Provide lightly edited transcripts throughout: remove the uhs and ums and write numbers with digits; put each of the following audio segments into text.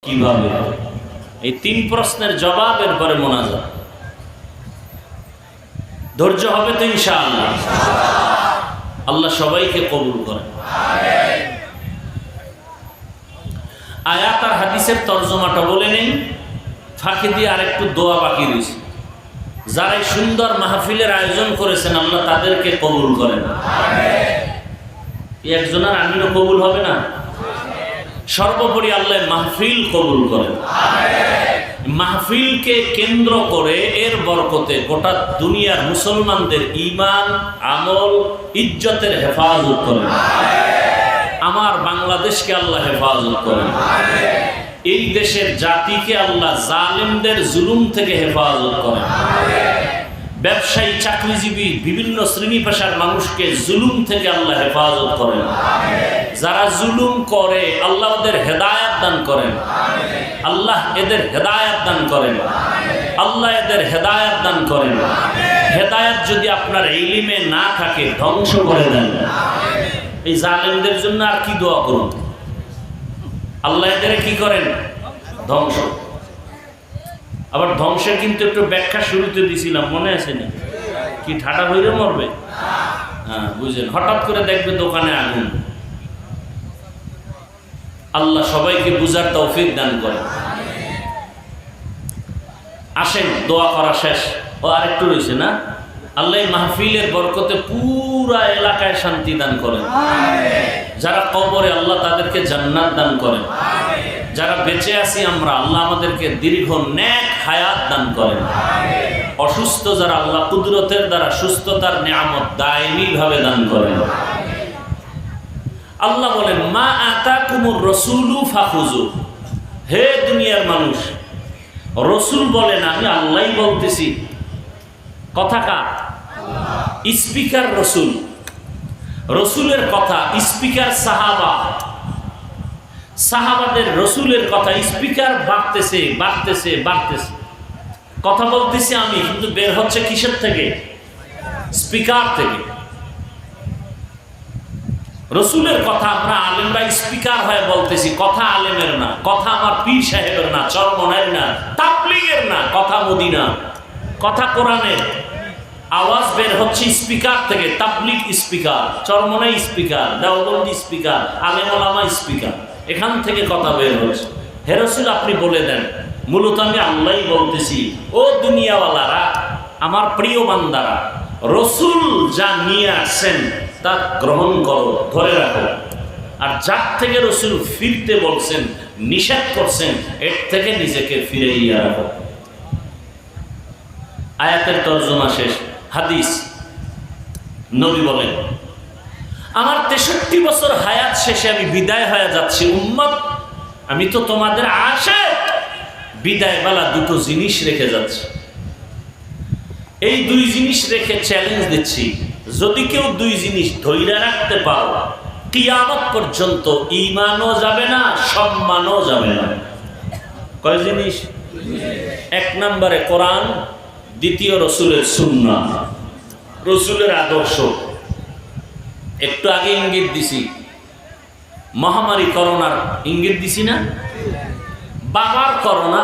কিভাবে? এই 3 প্রশ্নের জবাব, এরপরে মোনাজাত। ধৈর্য হবে তো ইনশাআল্লাহ? আল্লাহ সবাইকে কবুল করেন। আয়াত আর হাদিসের তর্জমাটা বলে নেই, ফাঁকি দিয়ে আরেকটু দোয়া বাকি রয়েছে। যারা এই সুন্দর মাহফিলের আয়োজন করেছেন আল্লাহ তাদেরকে কবুল করেন। একজনের আমিরও কবুল হবে না? সর্বোপরি আল্লাহ মাহফিল কবুল করেন। মাহফিলকে কেন্দ্র করে এর বরকতে গোটা দুনিয়ার মুসলমানদের ঈমান, আমল, ইজ্জতের হেফাজত করেন। আমার বাংলাদেশকে আল্লাহ হেফাজত করেন। এই দেশের জাতিকে আল্লাহ জালেমদের জুলুম থেকে হেফাজত করেন। ব্যবসায়ী, চাকরিজীবী, বিভিন্ন শ্রেণী পেশার মানুষকে জুলুম থেকে আল্লাহ হেফাজত করেন। যারা জুলুম করে আল্লাহ ওদের হেদায়েত দান করেন। আল্লাহ এদের হেদায়েত দান করেন। আল্লাহ এদের হেদায়েত দান করেন। হেদায়েত যদি আপনার ইলমে না থাকে ধ্বংস করে দেন। এই জালেমদের জন্য আর কি দোয়া করুন? আল্লাহ এদের কি করেন? ধ্বংস। আবার ধ্বংসের কিন্তু একটু ব্যাখ্যা শুরুতে দিছিলাম, মনে আছে না? কি ঠাটা হইলে মরবে? হ্যাঁ, বুঝলেন। হঠাৎ করে দেখবে দোকানে আগুন। আল্লাহ সবাইকে বুঝার তৌফিক দান করে। আসেন, দোয়া করা শেষ। ও আরেকটু রয়েছে না? আল্লাহ মাহফিলের বরকতে পুরা এলাকায় শান্তি দান করেন। যারা কবরে আল্লাহ তাদেরকে জান্নাত দান করেন। যারা বেঁচে আছি আমরা আল্লাহ আমাদেরকে দীর্ঘ নেক হায়াত দান করেন। অসুস্থ যারা আল্লাহ কুদরতের দ্বারা সুস্থতার নিয়ামত দায়মি ভাবে দান করেন। আল্লাহ বলেন, মা আতাকুমুর রাসূলু ফাখুযু। হে দুনিয়ার মানুষ, রসুল বলেন, আমি আল্লাহই বলতেছি। কথা কার? স্পিকার রসুল। রসুলের কথা স্পিকার সাহাবা। সাহাবাদের রসুলের কথা স্পিকার বাড়তেছে বাড়তেছে বাড়তেছে। কথা বলতেছি আমি, কিন্তু বের হচ্ছে কিসের থেকে? স্পিকার থেকে। রসুলের কথা আমরা আলেমরা স্পিকার হয়ে বলতেছি। কথা আলেমের না, কথা আমার পীর সাহেবের না, চরমনের না, তাবলীগের না, কথা মদিনা, কথা কোরআনের। আওয়াজ বের হচ্ছে স্পিকার থেকে। Tabligh speaker, Charmonai speaker, Deobandi speaker, আলেম ওলামা স্পিকার। এখান থেকে কথা বের হচ্ছে। হে রসুল, আপনি বলে দেন, মূলত আমি আল্লাহই বলতেছি। ও দুনিয়াওয়ালারা, আমার প্রিয় বান্দারা, রসুল যা নিয়ে আসছেন তা গ্রহণ করো, ধরে রাখো। আর যার থেকে রসুল ফিরতে বলছেন, নিষেধ করছেন, এর থেকে নিজেকে ফিরাইয়া রাখো। আয়াতের তর্জমা শেষ। হাদিস, নবী বলেন, আমার 63 বছর হায়াত শেষে আমি বিদায় হয়ে যাচ্ছি। উম্মত, আমি তো তোমাদের আশে বিদায়বেলা 2টো জিনিস রেখে যাচ্ছি। এই 2 জিনিস রেখে চ্যালেঞ্জ দিচ্ছি, যদি কেউ 2 জিনিস ধৈর্য রাখতে পারো, কিয়ামত পর্যন্ত ঈমানও যাবে না, সম্মানও যাবে না। কয় জিনিস? 1 নম্বরে কোরআন, দ্বিতীয় রসুলের সুন্নাহ, রসুলের আদর্শ। একটু আগে ইঙ্গিত দিছি, মহামারী করোনার ইঙ্গিত দিছি না? বাবার করোনা,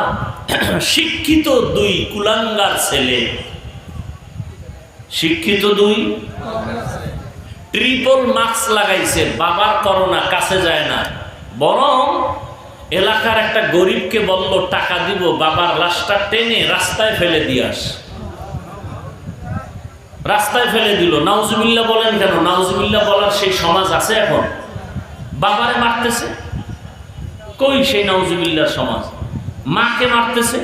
শিক্ষিত 2 কুলাঙ্গার ছেলে, শিক্ষিত 2 ট্রিপল মাস্ক লাগাইছে। বাবার করোনা কাছে যায় না, বরং এলাকার একটা গরিবকে বলল টাকা দিব, বাবার লাশটা টেনে রাস্তায় ফেলে দিয়ে আস। রাস্তায় ফেলে দিল। নাউজুবিল্লাহ বলেন কেন? নাউজুবিল্লাহ বলার সেই সমাজ আছে এখন? বাবারে মারতেছে, কই সেই নাউজুবিল্লাহর সমাজ? মাকে মারতেছে,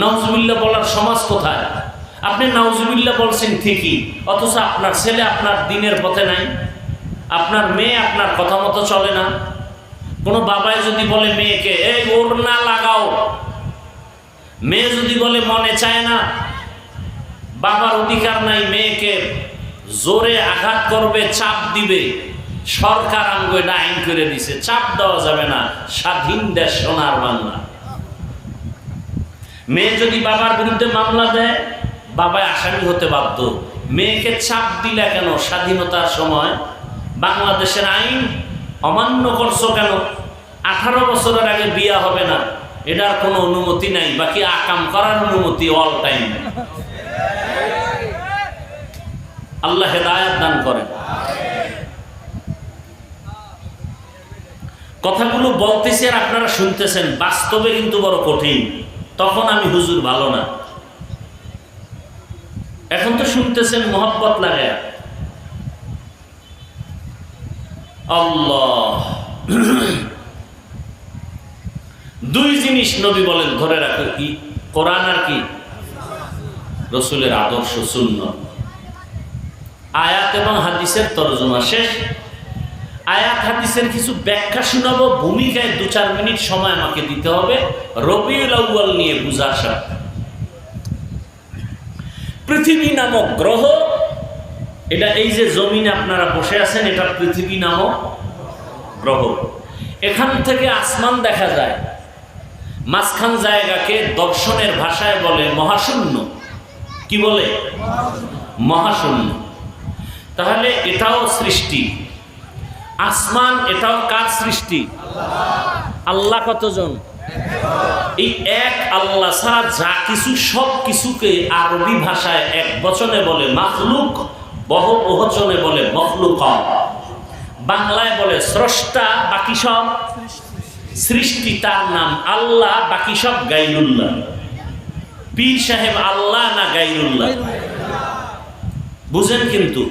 নাউজুবিল্লাহ বলার সমাজ কোথায়? আপনি নাউজুবিল্লাহ বলছেন ঠিকই, অথচ আপনার ছেলে আপনার দিনের পথে নাই, আপনার মেয়ে আপনার কথা মতো চলে না। কোনো বাবাই যদি বলে মেয়েকে, এই ওড়না লাগাও, মেয়ে যদি বলে মনে চায় না, বাবার অধিকার নাই মেয়েকে জোরে আঘাত করবে, চাপ দিবে। সরকার আমগো এটা আইন করে দিছে, চাপ দেওয়া যাবে না, স্বাধীন দেশ সোনার বাংলা। মেয়ে যদি বাবার বিরুদ্ধে মামলা দেয়, বাবাই আসামি হতে বাধ্য। মেয়েকে চাপ দিলে কেন? স্বাধীনতার সময় বাংলাদেশের আইন অমান্য করছো কেন? 18 বছরের আগে বিয়া হবে না, এটার কোনো অনুমতি নাই। বাকি আকাম করার অনুমতি অল টাইম। আল্লাহ হেদায়েত দান করেন। কথাগুলো বলতেছি আর আপনারা শুনতেছেন, বাস্তবে কিন্তু বড় কঠিন। তখন আমি হুজুর ভালো না, এখন তো শুনতেছেন মহব্বত লাগে। আল্লাহ দুই জিনিস নবী বলেন ধরে রাখো, কি? কোরআন আর কি? রসুলের আদর্শ সুন্নাত। আয়াত এবং হাদিসের তরজমা শেষ। আয়াত হাদিসের কিছু ব্যাখ্যা শোনাবো, ভূমিকায় 2-4 মিনিট সময় আমাকে দিতে হবে রবিউল আউয়াল নিয়ে বুঝার সাথে। পৃথিবী নামক গ্রহ, এটা এই যে জমিনে আপনারা বসে আছেন, এটা পৃথিবী নামক গ্রহ। এখান থেকে আসমান দেখা যায়। মাঝখান জায়গাকে দর্শনের ভাষায় বলে মহাশূন্য। কি বলে? মহাশূন্য। তাহলে এটাও সৃষ্টি। আসমান এটাও কার সৃষ্টি? আল্লাহ কতজন? এই এক আল্লাহ ছাড়া যা কিছু, সব কিছুকে আরবি ভাষায় এক বচনে বলে মাখলুক, বহুবচনে বলে মখলুকাত। বাংলায় বলে স্রষ্টা, বাকি সব সৃষ্টি। তার নাম আল্লাহ, বাকি সব গায়রুল্লাহ। পীর সাহেব আল্লাহ না গায়রুল্লাহ? বুঝেন কিন্তু,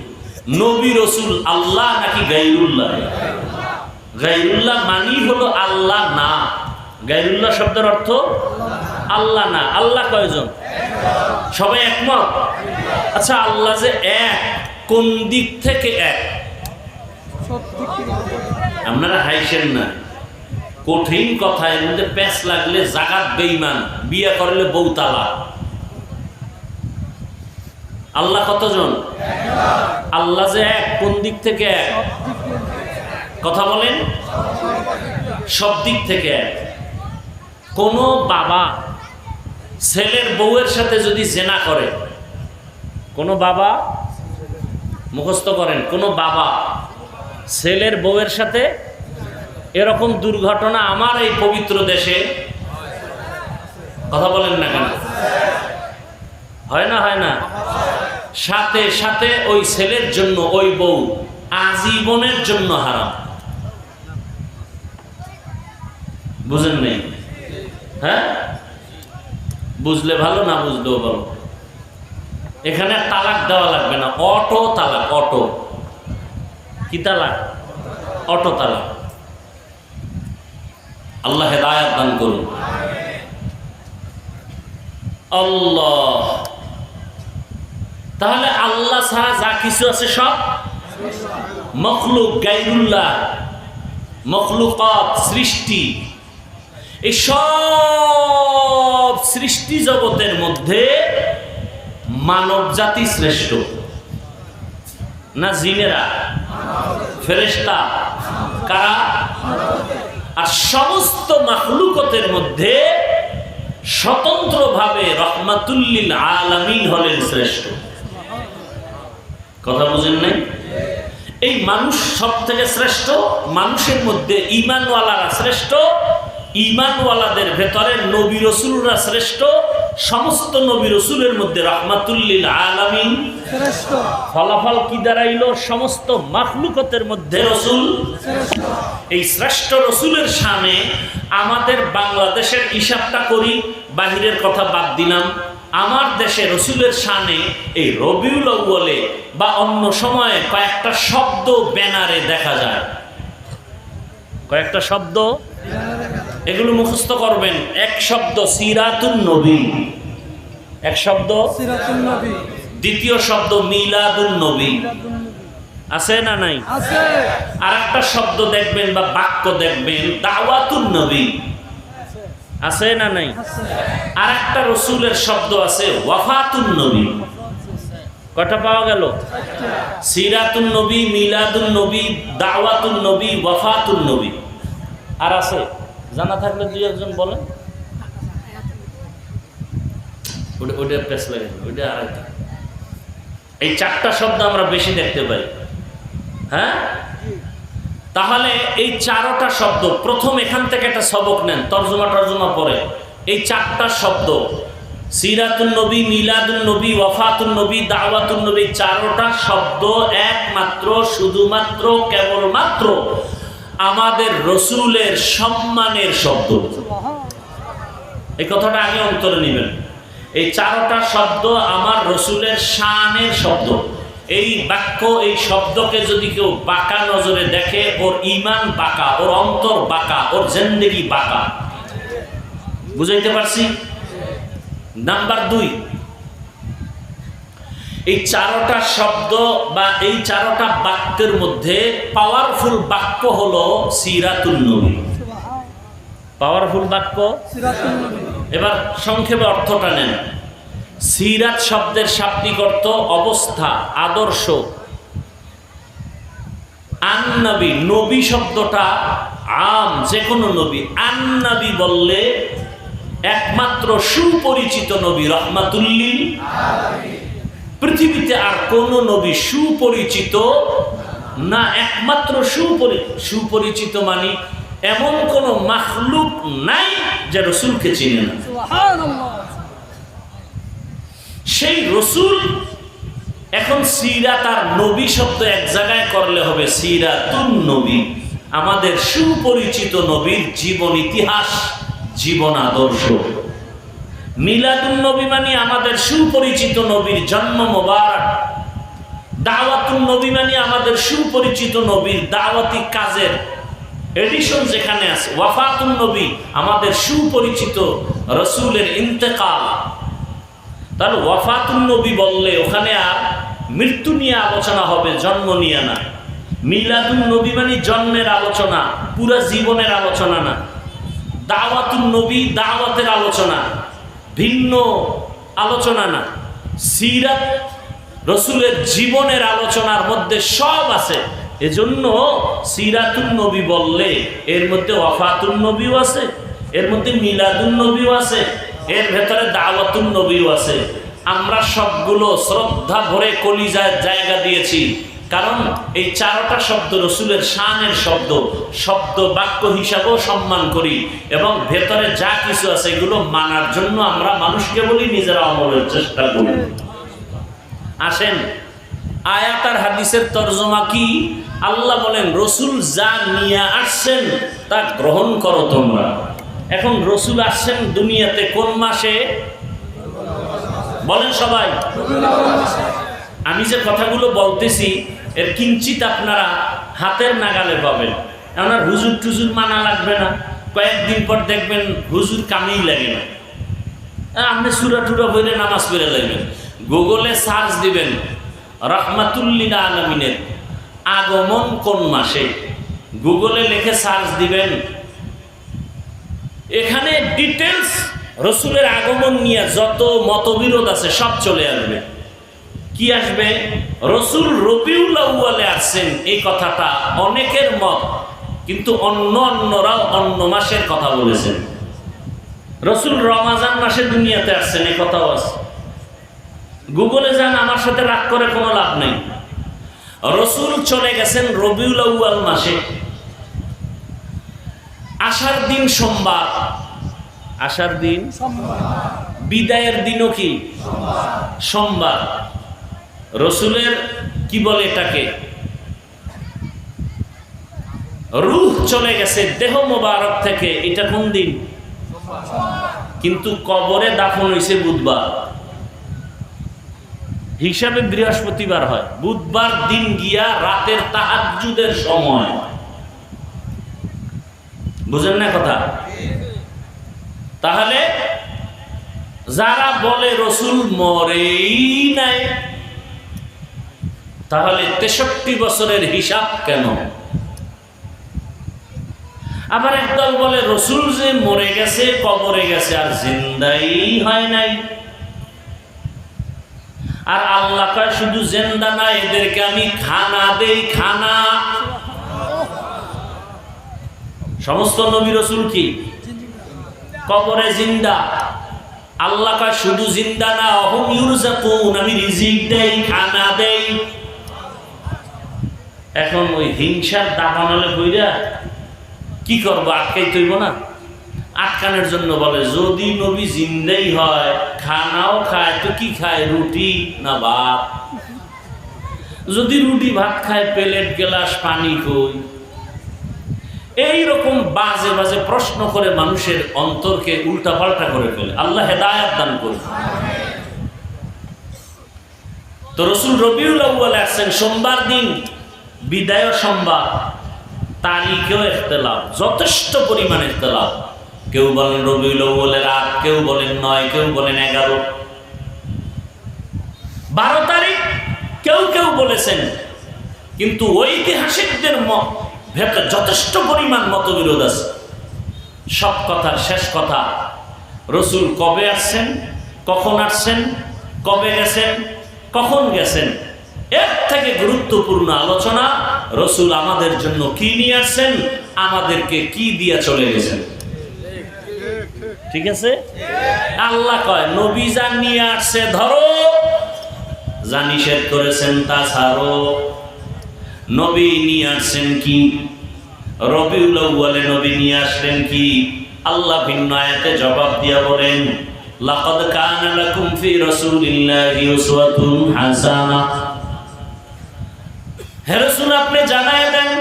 নবী রসুল আল্লাহ নাকি গায়রুল্লাহ? গায়রুল্লাহ মানি হলো আল্লাহ না। গায়রুল্লাহ শব্দের অর্থ আল্লাহ না। আল্লাহ কয়জন? সবাই একমত? আচ্ছা, আল্লাহ যে এক, কোন দিক থেকে এক? আপনারা হাইছেন না, কঠিন কথা। এর মধ্যে প্যাঁচ লাগলে জাগাত বেঈমান, বিয়ে করলে বউ তালাক। আল্লাহ কতজন? আল্লাহ যে এক, কোন দিক থেকে এক? কথা বলেন। সব দিক থেকে এক। কোন বাবা ছেলের বউয়ের সাথে যদি জেনা করে, কোন বাবা, মুখস্থ করেন, কোন বাবা ছেলের বউয়ের সাথে, এরকম দুর্ঘটনা আমার এই পবিত্র দেশে কথা বলেন না কেন? হয় না? হয় না? সাথে সাথে ওই ছেলের জন্য ওই বউ আজীবনের জন্য হারাম। বুঝেন নাই? হ্যাঁ, বুঝলে ভালো, না বুঝলেও ভালো। এখানে তালাক দেওয়া লাগবে না, অটো তালাক। অটো কি তালাক? অটো তালাক। আল্লাহ হেদায়েত দান করুন। আল্লাহ, তাহলে আল্লাহ ছাড়া যা কিছু আছে সব মখলুক, গায়রুল্লাহ, মখলুকাত, সৃষ্টি। এই সব সৃষ্টি জগতের মধ্যে মানব জাতি শ্রেষ্ঠ না জিনেরা? ফেরেশতা কারা? আর সমস্ত মাখলুকতের মধ্যে স্বতন্ত্রভাবে রহমাতুল্লিল আলামিন হলেন শ্রেষ্ঠ। কথা বুঝেন নাই? এই মানুষ সব থেকে শ্রেষ্ঠ। মানুষের মধ্যে ঈমানওয়ালারা শ্রেষ্ঠ। ঈমানওয়ালাদের ভেতরে নবী রাসূলরা শ্রেষ্ঠ। সমস্ত নবী রাসূলের মধ্যে রহমাতুল্লিল আলামিন শ্রেষ্ঠ। ফলাফল কি দাঁড়াইল? সমস্ত মাখলুকতের মধ্যে রাসূল শ্রেষ্ঠ। এই শ্রেষ্ঠ রাসূলের সামনে আমাদের বাংলাদেশের হিসাবটা করি, বাহিরের কথা বাদ দিলাম। আমার দেশে রাসূলের সামনে এই রবিউল আউয়ালে বা অন্য সময়ে কয়েকটা শব্দ ব্যানারে দেখা যায়। কয়েকটা শব্দ, এগুলো মুখস্থ করবেন। এক শব্দ সিরাতুন নবী, এক শব্দ সিরাতুন নবী। দ্বিতীয় শব্দ মিলাদুন নবী। আছে না নাই? আছে। আরেকটা শব্দ দেখবেন বা বাক্য দেখবেন দাওয়াতুন নবী। আছে না নাই? আরেকটা রাসূলের শব্দ আছে ওয়াফাতুন নবী। কয়টা পাওয়া গেল? সিরাতুন নবী, মিলাদুন নবী, দাওয়াতুন নবী, ওয়াফাতুন নবী। আর আছে? জানা থাকলে দুই একজন বলেন। ওটা পেছ লাগে, ওইটা আরেকটা। এই চারটা শব্দ আমরা বেশি দেখতে পাই। হ্যাঁ, তাহলে এই চারটা শব্দ, প্রথম এখান থেকে একটা সবক নেন, তর্জমা পরে। এই চারটা শব্দ সিরাতুন নবী, মিলাদুন নবী, ওয়াফাতুন নবী, দাওয়াতুন নবী, চারটা শব্দ একমাত্র শুধুমাত্র কেবলমাত্র আমাদের রসুলের সম্মানের শব্দ। এই কথাটা আগে অন্তরে নেবেন। এই চারটা শব্দ আমার রসুলের শানের শব্দ। এই বাক্য, এই শব্দকে যদি কেউ বাঁকা নজরে দেখে, ওর ঈমান বাঁকা, ওর অন্তর বাঁকা, ওর জিন্দেগি বাঁকা। বুঝাইতে পারছি? নাম্বার 2, এই চারটা শব্দ বা এই চারটা বাক্যের মধ্যে পাওয়ারফুল বাক্য হলো সিরাতুন নবী। পাওয়ারফুল বাক্য সিরাতুন নবী। এবার সংক্ষেপে অর্থটা নেন। সিরাত শব্দের শাব্দিক অর্থ অবস্থা, আদর্শ। আন-নবী, নবী শব্দটা আম, যে কোনো নবী। আন-নবী বললে একমাত্র সুপরিচিত নবী রাহমাতুল লিল আলামিন। পৃথিবীতে আর কোন নবী সুপরিচিত না, একমাত্র সুপরিচিত মানে এমন কোন মাখলুক নাই যে রসুলকে চিনে না। সেই রসুল এখন সিরাত আর নবী শব্দ এক জায়গায় করলে হবে সিরাতুন নবী। আমাদের সুপরিচিত নবীর জীবন ইতিহাস, জীবন আদর্শ। মিলাদুন নবী মানে আমাদের সুপরিচিত নবীর জন্ম মোবারক। দাওয়াতুন নবী মানে আমাদের সুপরিচিত নবীর দাওয়াতি কাজের এডিশন যেখানে আছে। ওয়াফাতুন নবী আমাদের সুপরিচিত রসুলের ইন্তেকাল। তাহলে ওয়াফাতুন নবী বললে ওখানে আর মৃত্যু নিয়ে আলোচনা হবে, জন্ম নিয়ে না। মিলাদুন নবী মানে জন্মের আলোচনা, পুরা জীবনের আলোচনা না। দাওয়াতুন নবী দাওয়াতের আলোচনা, ভিন্ন আলোচনা না। সিরাত রসুলের জীবনের আলোচনার মধ্যে সব আছে। এজন্য সিরাতুন নবী বললে এর মধ্যে ওয়াফাতুন নবীও আছে, এর মধ্যে মিলাদুন নবীও আছে, এর ভেতরে দাওয়াতুন নবীও আছে। আমরা সবগুলো শ্রদ্ধা ভরে কলিজায় জায়গা দিয়েছি, কারণ এই চারটা শব্দ রসুলের শানের শব্দ, শব্দ বাক্য হিসাবেও সম্মান করি, এবং ভেতরে যা কিছু আছে এগুলো মানার জন্য আমরা মানুষকে বলি, নিজেরা আমলের চেষ্টা করি। আসেন, আয়াত আর হাদিসের তরজমা কি? আল্লাহ বলেন রসুল যা নিয়ে আসছেন তা গ্রহণ করো তোমরা। এখন রসুল আসছেন দুনিয়াতে কোন মাসে? বলেন সবাই। আমি যে কথাগুলো বলতেছি এর কিঞ্চিত আপনারা হাতের নাগালে পাবেন। আপনার হুজুর টুজুর মানা লাগবে না, কয়েকদিন পর দেখবেন হুজুর কামেই লাগে না। আপনি সূরা টুরা বইলে নামাজ পড়ে লাগবেন। গুগলে সার্চ দিবেন রাহমাতুল লিল আলামিনের আগমন কোন মাসে, গুগলে লিখে সার্চ দিবেন, এখানে ডিটেলস রসুলের আগমন নিয়ে যত মতবিরোধ আছে সব চলে আসবে। কি আসবে? রসুল রবিউল আউয়ালে আসছেন, এই কথাটা অনেকের মত, কিন্তু অন্যরাও অন্য মাসের কথা বলেছেন। রসুল রমাজান মাসে দুনিয়াতে আসছেন, এই কথাও আছে। গুগলে যান, আমার সাথে রাগ করে কোনো লাভ নেই। রসুল চলে গেছেন রবিউল আউয়াল মাসে। আসার দিন সোমবার, আসার দিন বিদায়ের দিনও কি সোমবার। রসুলের কি বলে এটাকে, রূহ চলে গেছে দেহ মোবারক থেকে, এটা কোন দিন? কিন্তু কবরে দাফন হয়েছে বুধবার, হিসাবে বৃহস্পতিবার হয়। বুধবার দিন গিয়া রাতের তাহাজ্জুদের সময়। বুঝেন না কথা? তাহলে যারা বলে রসুল মরেই নাই, তাহলে 63 বছরের হিসাব কেন? আবার একদল বলে রসুল যে মরে গেছে, কবরে গেছে, আর জিন্দাই হয় নাই। আর আল্লাহ কয় শুধু জিন্দা না, এদেরকে আমি খানা দেই, খানা। সমস্ত নবী রসুল কি কবরে জিন্দা? আল্লাহ কয় শুধু জিন্দা না, অহুম ইউরজাকুন, আমি রিজিক দেই, খানা দেই। এখন ওই হিংসার দাবানলে বইরা কি করবো, আটকাই তৈব না? আটকানোর জন্য বলে যদি নবী জিন্দাই হয়, খানাও খায় তো কি খায়, রুটি না ভাত? যদি রুটি ভাত খায়, প্লেট গ্লাস পানি কই? এইরকম বাজে বাজে প্রশ্ন করে মানুষের অন্তরকে উল্টা পাল্টা করে ফেলে। আল্লাহ হেদায়েত দান করুন। তো রাসূল রবিউল আউয়ালে আসছেন সোমবার দিন, বিদায় সোমবার, তারিখেও ইখতিলাফ, যথেষ্ট পরিমাণে ইখতিলাফ। কেউ বলেন রবিউল আউয়ালের ৮, কেউ বলেন ৯, কেউ বলেন ১১, ১২ তারিখ কেউ কেউ বলেছেন। কিন্তু ঐতিহাসিকদের ভেতরে যথেষ্ট পরিমাণ মতবিরোধ আছে। সব কথার শেষ কথা, রাসূল কবে আসছেন, কখন আসছেন, কবে গেছেন, কখন গেছেন, এর থেকে গুরুত্বপূর্ণ আলোচনা রাসূল আমাদের জন্য কি নিয়ে আসছেন, আমাদেরকে কি দিয়ে চলে গেছেন। ঠিক আছে? আল্লাহ কয় নবী যা নিয়ে আসছে ধরো, যা নিষেধ করেছেন তা ছাড়ো। নবী নিয়ে আসছেন কি? রবিউল আউয়ালে নবী নিয়ে আসলেন কি? আল্লাহ ভিন্ন আয়াতে জবাব দিয়া বলেন, লাকাদ কানা লাকুম ফি রাসূলিল্লাহি উসওয়াতুন হাসানাহ। হে রাসূল, আপনি জানায় দেন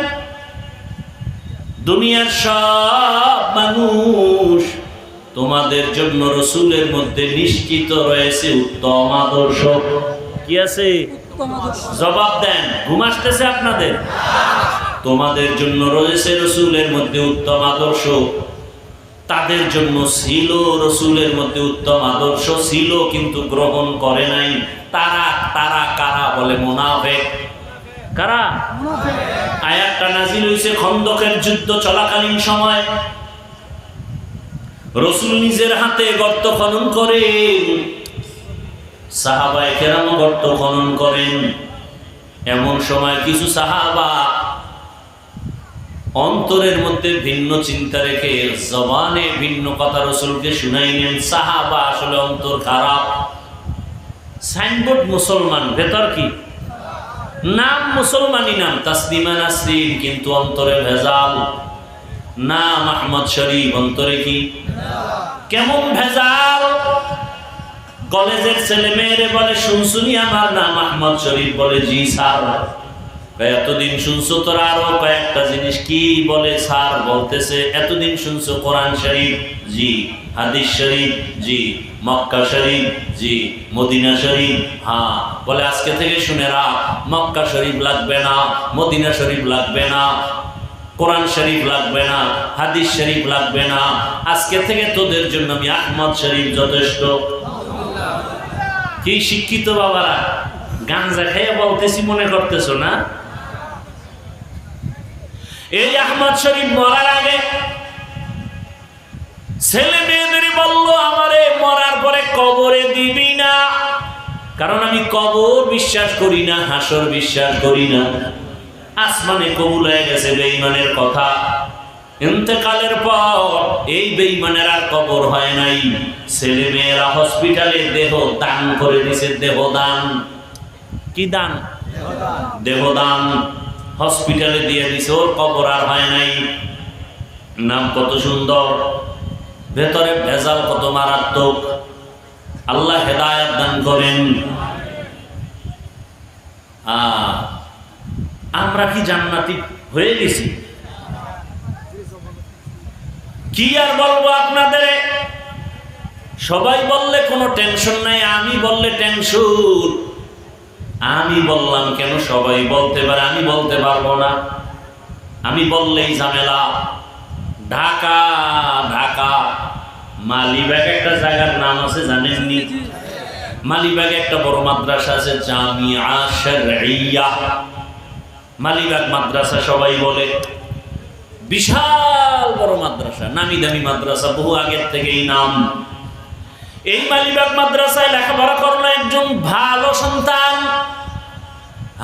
দুনিয়ার সব মানুষ, তোমাদের জন্য রাসূলের মধ্যে নিশ্চিত রয়েছে উত্তম আদর্শ। কি আছে? জবাব দেন। ঘুম আসতেছে আপনাদের? তোমাদের জন্য রয়েছে রাসূলের মধ্যে উত্তম আদর্শ। তাদের জন্য ছিল রাসূলের মধ্যে উত্তম আদর্শ ছিল, কিন্তু গ্রহণ করে নাই। তারা তারা কারা? বলে মুনাফিক। কারা? আয়াতটা নাযিল হইছে খন্দকের যুদ্ধ চলাকালীন সময়। রাসূল নিজের হাতে গর্ত খনন করেন, সাহাবায়ে কেরাম গর্ত খনন করেন। এমন সময় কিছু সাহাবা অন্তরের মধ্যে ভিন্ন চিন্তা রেখে জবানে ভিন্ন কথা রাসূলকে শুনাইলেন। সাহাবা আসলে অন্তর খারাপ। সাইনবোর্ড মুসলমান, ভেতর কি? নাম মুসলমানি নাম, তাসলিমা নাসরিন, কিন্তু অন্তরে ভেজাল। নাম আহমদ শরীফ, অন্তরে কি? কেমন ভেজাল! কলেজের ছেলে মেয়েরে বলে শুনছুনি আমার নাম আহমদ শরীফ, বলে জি স্যার। এতদিন শুনছো তোরা আরো কয়েকটা জিনিস? কি বলে স্যার? বলতেছে এতদিন শুনছো কোরআন শরীফ, জি। হাদিস শরীফ, জি। মক্কা শরীফ, জি। মদিনা শরীফ, হ্যাঁ। বলে আজকে থেকে শুনে রাখ, মক্কা শরীফ লাগবে না, মদিনা শরীফ লাগবে না, কোরআন শরীফ লাগবে না, হাদিস শরীফ লাগবে না, আজকে থেকে তোদের জন্য আমি আহমদ শরীফ যথেষ্ট। কি শিক্ষিত বাবারা! গাঞ্জা খেয়ে বলতেছি মনে করতেছো না? এই আহমদ শরীফ মরার আগে ছেলে মেয়েদের বলল, আমারে মরার পরে কবরে দিবি না, কারণ আমি কবর বিশ্বাস করি না, হাসর বিশ্বাস করি না। আসমানে কবুল হয়ে গেছে বেঈমানের কথা। ইন্তেকালের পর এই বেঈমানের আর কবর হয় নাই। ছেলে মেয়েরা হসপিটালে দেহ দান করে দিছে। দেহ দান। কি দান? দেহ দান। হসপিটালে দিয়ে দিছে, ওর কবর আর হয় নাই। নাম কত সুন্দর, ভেতরে ভেজাল কত মারাত্মক। আল্লাহ হেদায়েত দান করেন। আমরা কি জান্নাতি হয়ে গেছি? কি আর বলবো আপনাদের? সবাই বললে কোনো টেনশন নাই, আমি বললে টেনশন। আমি বললাম কেন? সবাই বলতে পারে, আমি বলতে পারবো না। আমি বললেই ঝামেলা। ঢাকা, ঢাকা মালিবাগ একটা জায়গার নাম আছে, জানেননি? মালিবাগে একটা বড় মাদ্রাসা আছে, জামিয়া শরঈয়া। মালিবাগ মাদ্রাসা সবাই বলে, বিশাল বড় মাদ্রাসা, নামি দামি মাদ্রাসা, বহু আগের থেকেই নাম। এই মালিবাগ মাদ্রাসায় লেখাপড়া করলো একজন ভালো সন্তান।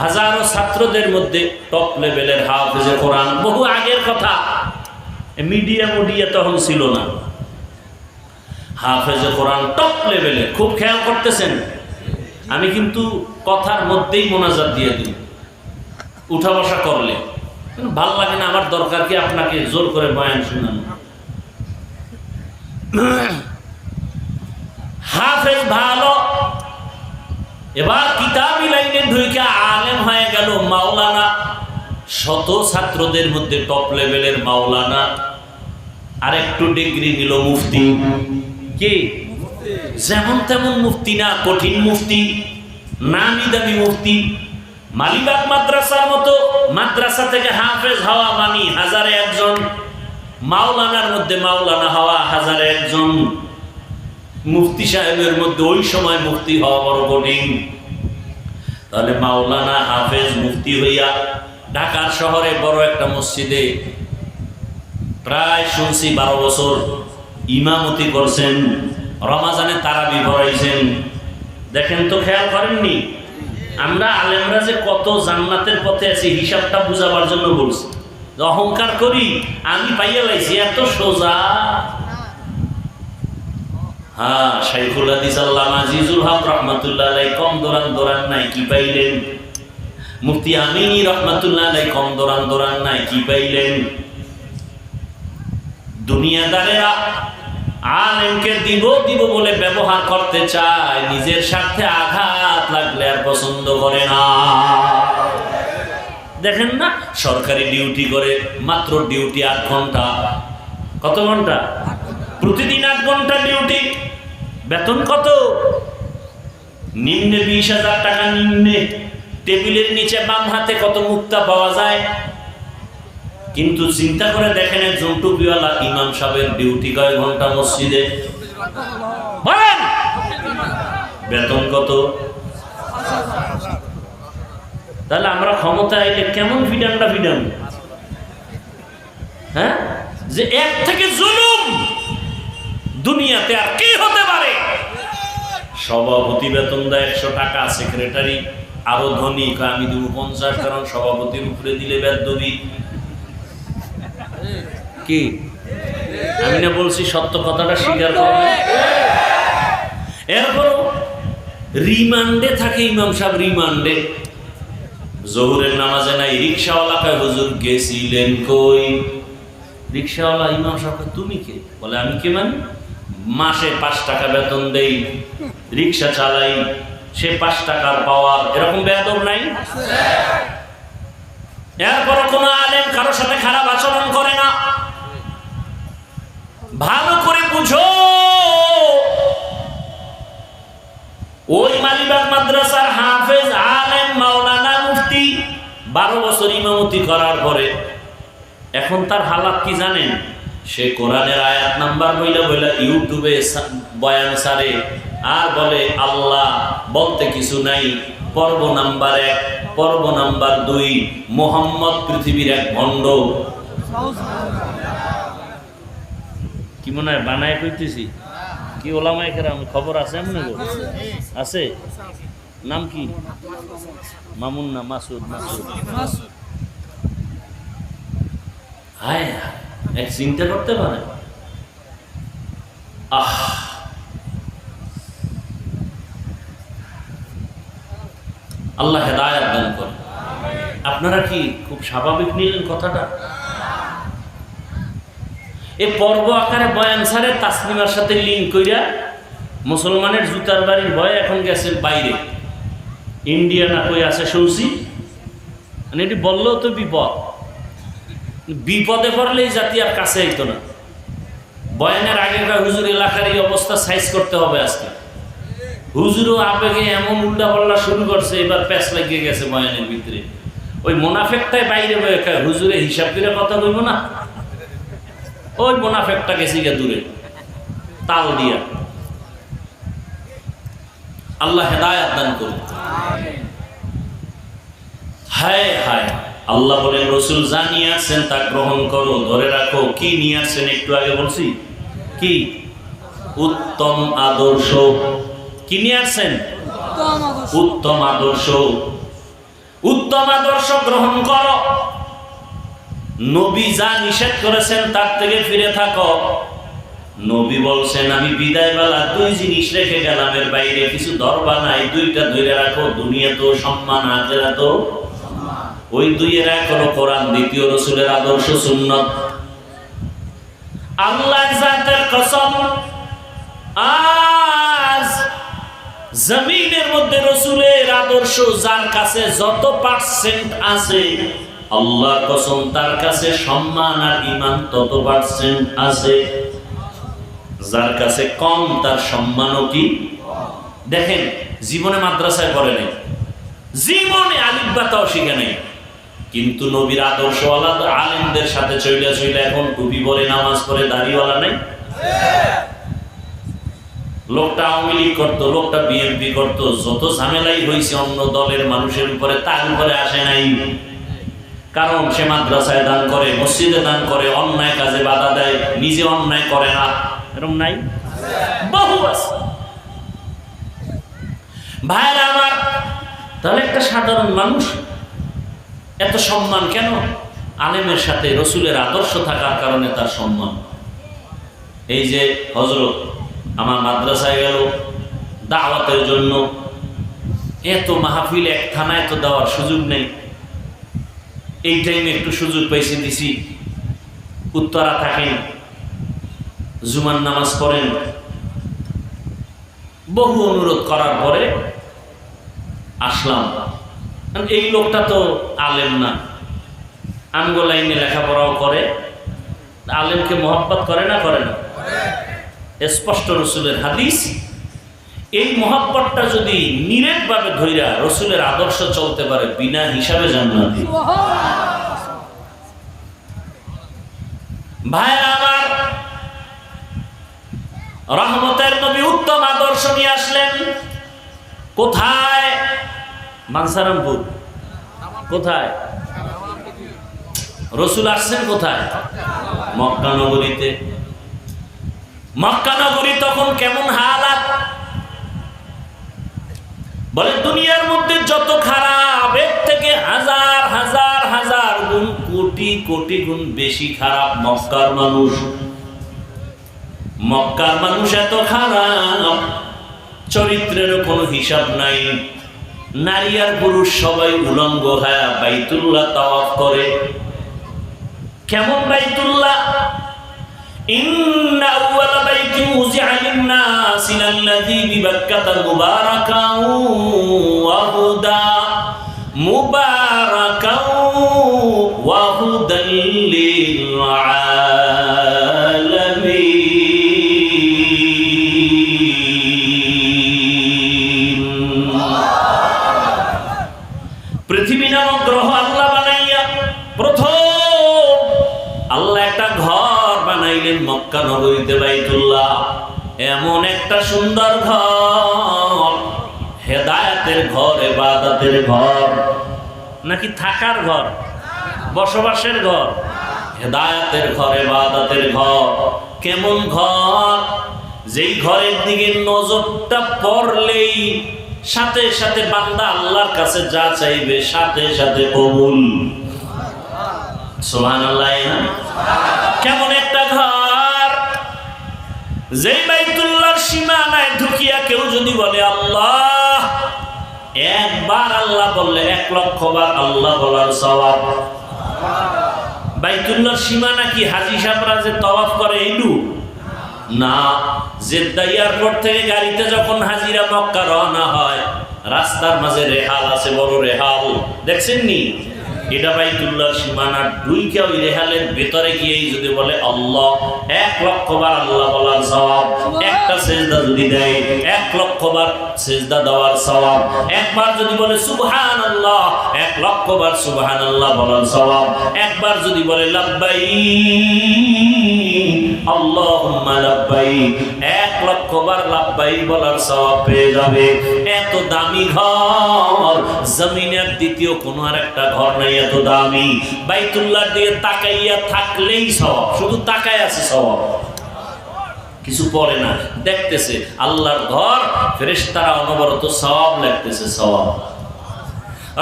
হাজারো ছাত্রদের মধ্যে টপ লেভেলের হাফেজে কোরআন। বহু আগের কথা, মিডিয়া তখন ছিল না। হাফেজে কোরআন টপ লেভেলে। খুব খেয়াল করতেছেন, আমি কিন্তু কথার মধ্যেই মোনাজাত দিয়ে দিই। উঠা বসা করলে ভাল লাগে না। আমার দরকার কি আপনাকে জোর করে বয়ান শোনানো? হাফেজ ভালো, এবার কিতাবি লাইনে ঢুকে আলেম হয়ে গেল মাওলানা। শত ছাত্রদের মধ্যে টপ লেভেলের মাওলানা, আর একটু ডিগ্রি নিল মুফতি। কি যেমন তেমন মুফতি না, কঠিন মুফতি, নামি দামি মুফতি। মালিবাগ মাদ্রাসার মতো মাদ্রাসা থেকে হাফেজ হওয়া মানি হাজারে একজন, মাওলানার মধ্যে মাওলানা হওয়া হাজারে একজন। মুফতি সাহেবের মধ্যে ওই সময় মুফতি হওয়া বড় কঠিন। তাহলে মাওলানা, হাফেজ, মুফতি হইয়া ঢাকার শহরে বড় একটা মসজিদে প্রায় শুনছি 12 বছর ইমামতি করছেন, রমাজানে তারাবি পড়াইছেন। দেখেন তো, খেয়াল করেননি? আমরা আলেমরা যে কত জান্নাতের পথে আছি হিসাবটা বুঝাবার জন্য বলছি। অহংকার করি আমি পাইয়া লাইছি, এত সোজা। হ্যাঁ, শাইখুল হাদিস আল্লামা আজিজুল হক রহমাতুল্লাহ আলাইহি কম দৌড়ান নাই, কি পাইলেন? মুফতি আমিনী রহমাতুল্লাহ আলাইহি কম দৌড়ান নাই, কি পাইলেন? দুনিয়াদারেরা আলেমকে দিব বলে ব্যবহার করতে চায়, নিজের স্বার্থে আঘাত লাগলে আর পছন্দ করে না। দেখেন না, সরকারি ডিউটি করে, মাত্র ডিউটি 8 ঘন্টা। কত ঘন্টা? প্রতিদিন 8 ঘন্টা ডিউটি। বেতন কত? নিম্নে 20,000 টাকা। নিম্নে টেবিলের নিচে বাম হাতে কত মুক্তা পাওয়া যায়। কিন্তু চিন্তা করে দেখেন, একজন টুপিওয়ালা ইমাম সাহেবের ডিউটি কয় ঘন্টা মসজিদে? বলেন, বেতন কত? তাহলে আমরা ক্ষমতা আইলে কেমন ফিডান? হ্যাঁ, যে এক থেকে জুলুম দুনিয়াতে আর কি হতে পারে? সভাপতি বেতন দেয় 100 টাকা, সেক্রেটারি আরো ধনী, আমি দেব 50, কারণ সভাপতির উপরে দিলে বেদবি। কি আমি না বলছি? সত্য কথাটা স্বীকার করবে। এরপর রিমান্ডে থাকে ইমাম সাহেব, রিমান্ডে। জোহরের নামাজে নাই, রিক্সাওয়ালা কয় হুজুর গেছিলেন কই? রিক্সাওয়ালা ইমাম সাহেব, তুমি কে? বলে আমি কে মানে? মাসে 5 টাকা বেতন দেই, রিক্সা চালাই, সে 5 টাকার পাওয়ার। এরকম বেয়াদব নাই? এরপর কোন আলেম কারোর সাথে খারাপ আচরণ করে না। ভালো করে বুঝো, ওই মালিবাগ মাদ্রাসার হাফেজ, আলেম, মাওলানা, মুফতি 12 বছর ইমামতি করার পরে এখন তার হালাত কি জানেন? সে কোরআনের আয়াত নাম্বার বইলা ইউটিউবে বয়ান সারে, আর বলে আল্লাহ বলতে কিছু নাই। পর্ব নাম্বার 1, পর্ব নাম্বার 2, মুহাম্মদ পৃথিবীর এক ভণ্ড। কি মনে হয় বানায় কইতেছি? কি ওলামায়ে কেরাম খবর আছে? এমনি আছে? নাম কি? মামুন না মাসুদ? হায়, এক চিন্তা করতে পারে। আল্লাহ হেদায়েত দান করে। আপনারা কি খুব স্বাভাবিক নিলেন কথাটা? এই পর্ব আকারে বয়ান সারে তাসলিমার সাথে লিঙ্ক কইরা মুসলমানের জুতার বাড়ির ভয়ে এখন গেছে বাইরে, ইন্ডিয়া না কই আছে শুনছি। মানে এটি বললেও তো বিপদে পড়লে এই জাতি আর কাছে আইতো না। বয়ানের আগেকার হুজুর এলাকার এই অবস্থা সাইজ করতে হবে আজকে। হুজুরও আবেগে এমন উল্টা পাল্লা শুরু করছে, এবার প্যাঁচ লাগিয়ে গেছে বয়ানের ভিতরে। ওই মোনাফেকটাই বাইরে বয়ে খায়, হুজুরে হিসাব করে কথা বলবো না। ওই মোনাফেকটা গেছি গে দূরে তাল দিয়া। আল্লাহ হেদায়েত দান করুন। হায় হায়, আল্লাহ বলেন রসুল যা নিয়ে আসছেন তা গ্রহণ করো, ধরে রাখো। কি নিয়ে আসছেন? একটু আগে বলছি কি? উত্তম আদর্শ। কি নিয়ে আসছেন? উত্তম আদর্শ। উত্তম আদর্শ গ্রহণ করো। নবী যা নিষেধ করেছেন তার থেকে ফিরে থাকো। নবী বলছেন আমি বিদায় বেলা 2 জিনিস রেখে গেলাম, এর বাইরে কিছু ধরবা নাই, 2টা ধরে রাখো। দুনিয়া তো সম্মান, আখিরাত তো সম্মান। ওই দুইয়ের এক হলো কোরআন, দ্বিতীয় রাসূলের আদর্শ সুন্নাত। আল্লাহর জাতের কসম, আজ জমিনের মধ্যে রাসূলের আদর্শ যার কাছে যত পার্সেন্ট আছে, আল্লাহর কসম তার কাছে সম্মান আর ঈমান তত পার্সেন্ট আছে। যার কাছে কম তার সম্মানও কি। দেখেন, জীবনে মাদ্রাসায় পড়ে নাই, জীবনে আলিফ বা তাও শিখে নাই, কিন্তু নবীর আদর্শওয়ালা আলেমদের সাথে চইলা চইলা এখন টুপি পরে, নামাজ পড়ে, দাড়িওয়ালা নাই। লোকটা আওয়ামী লীগ করতো, লোকটা বিএনপি করতো, যত ঝামেলাই হয়েছে অন্য দলের মানুষের উপরে, তার উপরে আসে নাই। কারণ সে মাদ্রাসায় দান করে, মসজিদে দান করে, অন্যায় কাজে বাধা দেয়, নিজে অন্যায় করে না। এরকম নাই? বহু আছে। ভাইরা আমার, তাহলে একটা সাধারণ মানুষ এত সম্মান কেন? আলেমের সাথে রাসূলের আদর্শ থাকার কারণে তার সম্মান। এই যে হযরত আমার মাদ্রাসায় গেল দাওয়াতের জন্য, এত মাহফিল এক থানায় তো দেওয়ার সুযোগ নেই। এই টাইমে একটু সুযোগ পাইছি, দিছি। উত্তরা থাকেন, জুমার নামাজ পড়েন, বহু অনুরোধ করার পরে আসলাম। এই লোকটা তো আলেম না, আমগো লাইনে লেখাপড়াও করে, আলেমকে মহব্বত করে না? করে না। স্পষ্ট রাসূলের হাদিস, এই মহব্বতটা যদি নিরেটভাবে ধইরা রাসূলের আদর্শ চলতে পারে, বিনা হিসাবে জান্নাতি। ভাইরা আমার, রহমতের নবী উত্তম আদর্শ নিয়ে আসলেন। কোথায়? মানসারামপুর। কোথায়? রাসূল আসছেন কোথায়? মক্কা নগরীতে। মক্কা নগরী তখন কেমন হালাত? বলে দুনিয়ার মধ্যে যত খারাপ, এর থেকে হাজার হাজার হাজার গুণ, কোটি কোটি গুণ বেশি খারাপ মক্কার মানুষ। মক্কার মানুষ এত খারাপ, চরিত্রেরও কোনো হিসাব নাই। নারী আর পুরুষ সবাই উলঙ্গ হয়ে বাইতুল্লাহ তাওয়াফ করে। কেমন বাইতুল্লাহ? ইন্না আউওয়ালা বাইতিন উযিআ লিন-নাসি লাল্লাযী বিবাক্কাতা মুবারাকান ওয়া হুদা, মুবারাকান ওয়া হুদাল লিল আলামিন। পৃথিবী নামক গ্রহ আল্লাহ বানাইয়া প্রথম আল্লাহ একটা ঘর বানাইলেন মক্কা নগরীতে, বাইতুল্লাহ। এমন একটা সুন্দর ঘর, হেদায়েতের ঘর, ইবাদতের ঘর, নাকি থাকার ঘর, বসবাসের ঘর? হেদায়েতের ঘর, ইবাদতের ঘর। কেমন ঘর? যেই ঘরের দিকে নজরটা পড়লেই সাথে সাথে বান্দা আল্লাহর কাছে যা চাইবে সাথে সাথে কবুল। সুবহানাল্লাহ। কেমন একটা ঘর? যেই বাইতুল্লাহর সীমানায় ঢুকিয়া কেউ যদি বলে আল্লাহ, একবার আল্লাহ বললে ১,০০,০০০ বার আল্লাহ বলার সওয়াব। বাইতুল্লাহর সীমানা কি হাজী সাহেবরা যে তওয়াফ করে এইটু না? জেদ্দা এয়ারপোর্ট থেকে গাড়িতে যখন হাজিরা মক্কা রওনা হয়, রাস্তার মাঝে রেহাল আছে, বড় রেহাল, দেখছেন নি? এটা বাইতুল্লাহর সীমানা। ঢুইকা ওই রেহালের ভেতরে গিয়েই যদি বলে আল্লাহ, ১,০০,০০০ বার আল্লাহ বলার সওয়াব। একটা সেজদা যদি দেয় ১,০০,০০০ বার সেজদা দেওয়ার সওয়াব। একবার যদি বলে সুবহানাল্লাহ, ১,০০,০০০ বার সুবহানাল্লাহ বলার সওয়াব। একবার যদি বলে লাব্বাইক আল্লাহুম্মা লাব্বাইক, ১,০০,০০০ বার লাব্বাইক বলার সওয়াব পেয়ে যাবে। এত দামি ঘর জমিনের দ্বিতীয় কোনো আর একটা ঘর নাই এত দামি। বাইতুল্লাহর দিকে তাকাইয়া থাকলেই সওয়াব, শুধু তাকায় আছে সওয়াব, কিছু পড়ে না, দেখতেছে আল্লাহর ঘর, ফেরেশতারা অনবরত সওয়াব লিখতেছে, সওয়াব।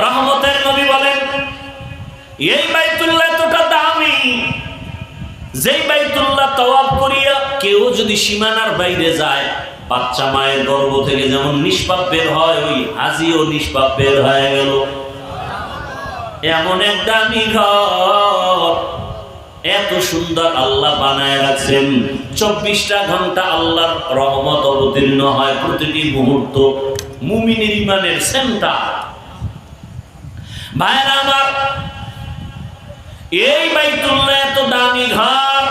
রহমতের নবী বলেন, এই বাইতুল্লাহ এতটা দামি, যেই বাইতুল্লাহ তাওয়াফ করিয়া কেউ যদি সীমানার বাইরে যায়, বাচ্চা মায়ের গর্ভ থেকে যেমন নিষ্পাপ বের হয়, ওই হাজিও নিষ্পাপ বের হয়ে গেল। এমন এক দামি ঘর, এত সুন্দর আল্লাহ বানায় রাখছেন। 24টা ঘন্টা আল্লাহর রহমত অবতীর্ণ হয় প্রতিটি মুহূর্ত। মুমিনের ইমানের সেন্টার। ভাইরা আমার, এই বাইতুল্লাহ এত দামি ঘর,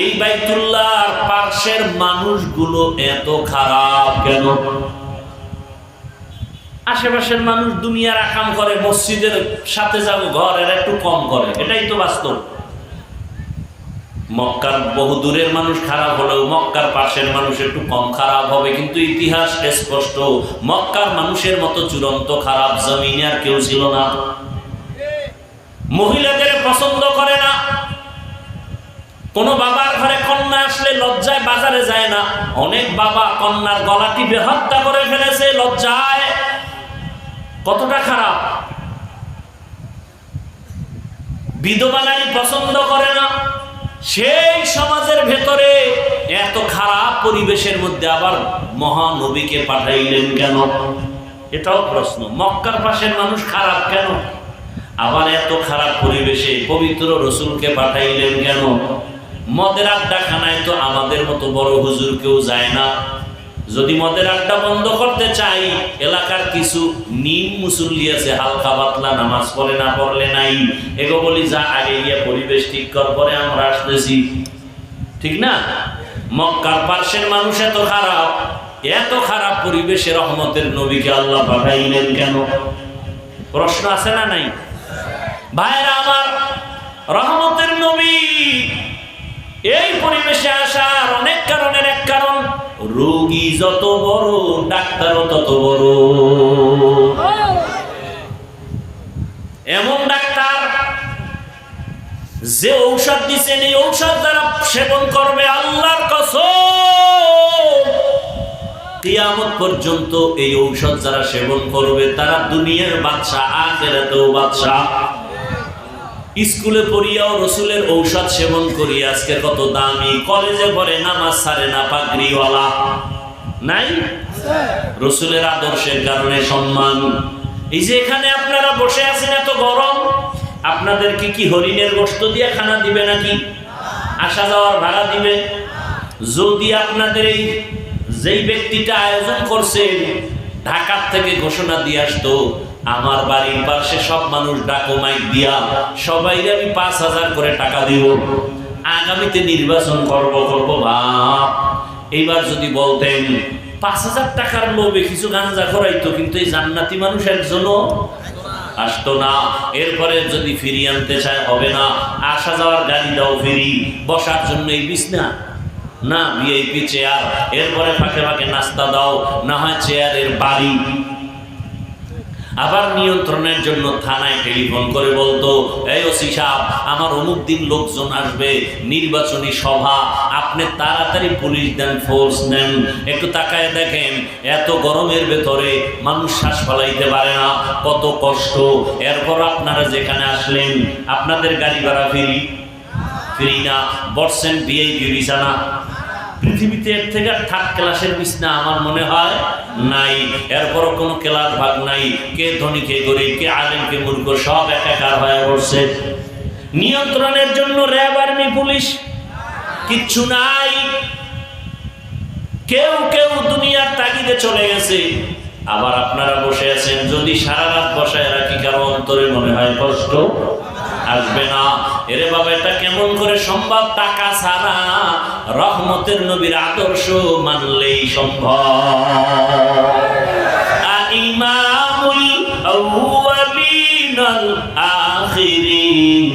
এই বাইতুল্লাহর পাশের মানুষগুলো এত খারাপ কেন? আশেপাশের মানুষ দুনিয়ার আকাম করে, মসজিদের সাথে যাবো ঘর এরা একটু কম করে, এটাই তো বাস্তব। মক্কার বহু দূরের মানুষ খারাপ হলেও মক্কার পাশের মানুষ একটু কম খারাপ হবে, কিন্তু ইতিহাস স্পষ্ট, মক্কার মানুষের মতো চূড়ান্ত খারাপ জমিনে আর কেউ ছিল না। মহিলাদের পছন্দ করে না, কোন বাবার ঘরে কন্যা আসলে লজ্জায় বাজারে যায় না। অনেক বাবা কন্যার গলা টিপে হত্যা করে ফেলেছে লজ্জায়। কতটা খারাপ! বিধবা নারী পছন্দ করে না। সেই সমাজের ভেতরে এত খারাপ পরিবেশের মধ্যে আবার মহানবীকে পাঠাইলেন কেন? এটাও প্রশ্ন। মক্কার পাশের মানুষ খারাপ কেন? আবার এত খারাপ পরিবেশে পবিত্র রসুলকে পাঠাইলেন কেন? মদের আড্ডাখানায় তো আমাদের মতো বড় হুজুর কেউ যায় না। যদি মদের আড্ডা বন্ধ করতে চাই, এলাকার কিছু নিম মুসল্লি আছে, হালকা পাতলা নামাজ পড়ে না পড়লে নাই, এগো বলি যা আগে গিয়ে পরিবেশ ঠিক কর, পরে আমরা আসতেছি। ঠিক না? মক্কার পার্শ্বের মানুষ এত খারাপ, এত খারাপ পরিবেশে রহমতের নবীকে আল্লাহ পাঠাইলেন কেন? প্রশ্ন আছে না নাই? ভাইরা আমার, রহমতের নবী এই পরিবেশে আসার অনেক কারণের এক কারণ, রোগী যত বড় ডাক্তারও তত বড়। এমন ডাক্তার যে ঔষধ দিচ্ছেন, এই ঔষধ যারা সেবন করবে, আল্লাহর কসম কিয়ামত পর্যন্ত এই ঔষধ যারা সেবন করবে তারা দুনিয়ার বাদশা, আখিরাতেও বাদশা। স্কুলে পড়িয়াও রসুলের ঔষধ সেবন করি, আজকে কত দামি। কলেজে পড়ে নামাজ ছাড়ে না, পাগড়িওয়ালা নাই? রসুলের আদর্শের কারণে সম্মান। এই যে এখানে আপনারা বসে আছেন, এত গরম, আপনাদেরকে কি হরিণের গোশত দিয়ে খানা দিবে নাকি? আসা যাওয়ার ভাড়া দিবে? যদি আপনাদের এই যেই ব্যক্তিটা আয়োজন করছেন ঢাকার থেকে ঘোষণা দিয়ে আসতো, আমার বাড়ির পাশে সব মানুষ ডাকো মাইক দিয়া, সবাই আমি 5,000 করে টাকা দিব, আগামীতে নির্বাচন করব ভাব। এইবার যদি বলতেন 5,000 টাকার লোভে কিছু গাঁজা করাইতো, কিন্তু এই জান্নাতি মানুষ একজনও আসতো না। এরপরে যদি ফিরিয়ে আনতে চায় হবে না, আসা যাওয়ার গাড়ি দাও ফিরি, বসার জন্য এই বিছনা না, ভিআইপি চেয়ার, এরপরে ফাঁকে ফাঁকে নাস্তা দাও, না হয় চেয়ারের বাড়ি। আবার নিয়ন্ত্রণের জন্য থানায় টেলিফোন করে বলতো, এই ওসি সাহেব, আমার অমুক দিন লোকজন আসবে, নির্বাচনী সভা, আপনি তাড়াতাড়ি পুলিশ দেন, ফোর্স নেন। একটু তাকায় দেখেন, এত গরমের ভেতরে মানুষ শ্বাস ফলাইতে পারে না, কত কষ্ট। এরপর আপনারা যেখানে আসলেন, আপনাদের গাড়ি ভাড়া ফ্রি না, বসছেন ভিআইপি বিছানা। পৃথিবীতে এর থেকে থার্ড ক্লাসের বিছনা আমার মনে হয় নাই। এরপরও কোনো ক্লাস ভাগ নাই, কে ধনী কে গরিব, কে আলেম কে মূর্খ, সব একাকার হয়ে পড়ছে। নিয়ন্ত্রণের জন্য র্যাব, আর্মি, পুলিশ কিচ্ছু নাই। কেউ কেউ দুনিয়ার তাগিদে চলে গেছে। আবার আপনারা বসে আছেন, যদি সারা রাত বসায় রাখি, কারো অন্তরে মনে হয় কষ্ট আসবে না? এরে বাবা, এটা কেমন করে সম্ভব? টাকা ছাড়া রহমতের নবীর আদর্শ মানলেই সম্ভব। ইমামুল আউয়ালিন আল আখিরিন।